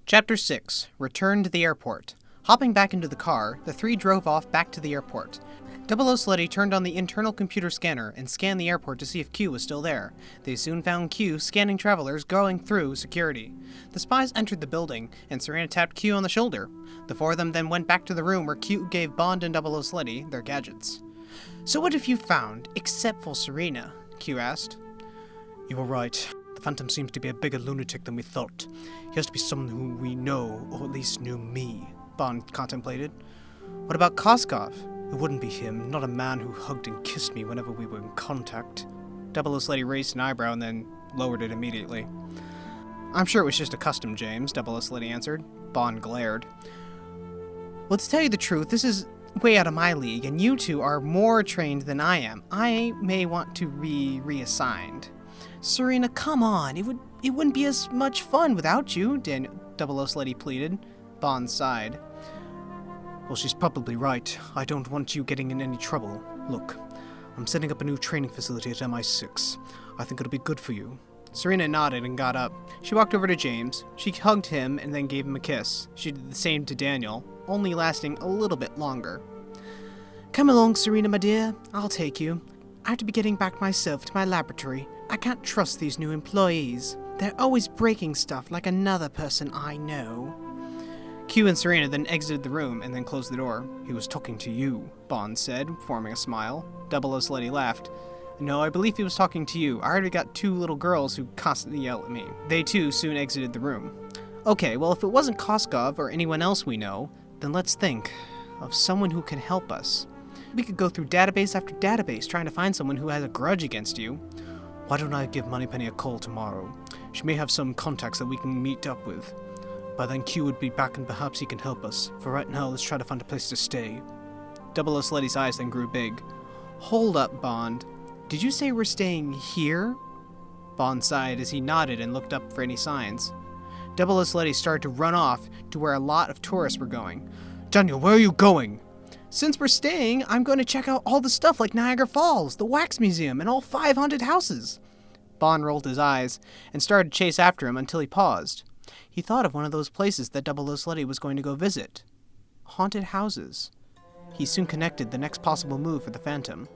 Chapter 6. Return to the airport. Hopping back into the car, the three drove off back to the airport. Double O Sleddy turned on the internal computer scanner and scanned the airport to see if Q was still there. They soon found Q scanning travelers going through security. The spies entered the building, and Serena tapped Q on the shoulder. The four of them then went back to the room where Q gave Bond and Double O Sleddy their gadgets. "So what have you found, except for Serena?" Q asked. "You were right. The Phantom seems to be a bigger lunatic than we thought. He has to be someone who we know, or at least knew me," Bond contemplated. "What about Koskov?" "It wouldn't be him, not a man who hugged and kissed me whenever we were in contact." Double O Sleddy raised an eyebrow and then lowered it immediately. "I'm sure it was just a custom, James," Double O Sleddy answered. Bond glared. "Well, to tell you the truth, this is way out of my league, and you two are more trained than I am. I may want to be reassigned." "Serena, come on. It wouldn't be as much fun without you," Double O Sleddy pleaded. Bond sighed. "Well, she's probably right. I don't want you getting in any trouble. Look, I'm setting up a new training facility at MI6. I think it'll be good for you." Serena nodded and got up. She walked over to James. She hugged him and then gave him a kiss. She did the same to Daniel, only lasting a little bit longer. "Come along, Serena, my dear. I'll take you. I have to be getting back myself to my laboratory. I can't trust these new employees. They're always breaking stuff like another person I know." Q and Serena then exited the room and then closed the door. "He was talking to you," Bond said, forming a smile. Double O Sleddy laughed. "No, I believe he was talking to you. I already got two little girls who constantly yell at me." They too soon exited the room. "Okay, well, if it wasn't Koskov or anyone else we know, then let's think of someone who can help us. We could go through database after database trying to find someone who has a grudge against you." "Why don't I give Moneypenny a call tomorrow? She may have some contacts that we can meet up with. By then Q would be back and perhaps he can help us. For right now, let's try to find a place to stay." Double O Sleddy's eyes then grew big. "Hold up, Bond. Did you say we're staying here?" Bond sighed as he nodded and looked up for any signs. Double O Sleddy started to run off to where a lot of tourists were going. "Daniel, where are you going?" "Since we're staying, I'm going to check out all the stuff like Niagara Falls, the Wax Museum, and all 5 haunted houses." Bond rolled his eyes and started to chase after him until he paused. He thought of one of those places that Double O Sleddy was going to go visit. Haunted houses. He soon connected the next possible move for the Phantom.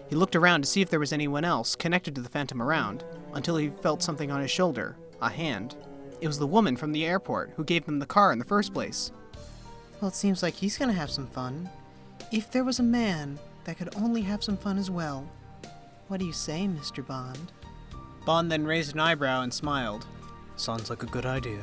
He looked around to see if there was anyone else connected to the Phantom around, until he felt something on his shoulder, a hand. It was the woman from the airport who gave him the car in the first place. "Well, it seems like he's going to have some fun. If there was a man that could only have some fun as well. What do you say, Mr. Bond?" Bond then raised an eyebrow and smiled. "Sounds like a good idea."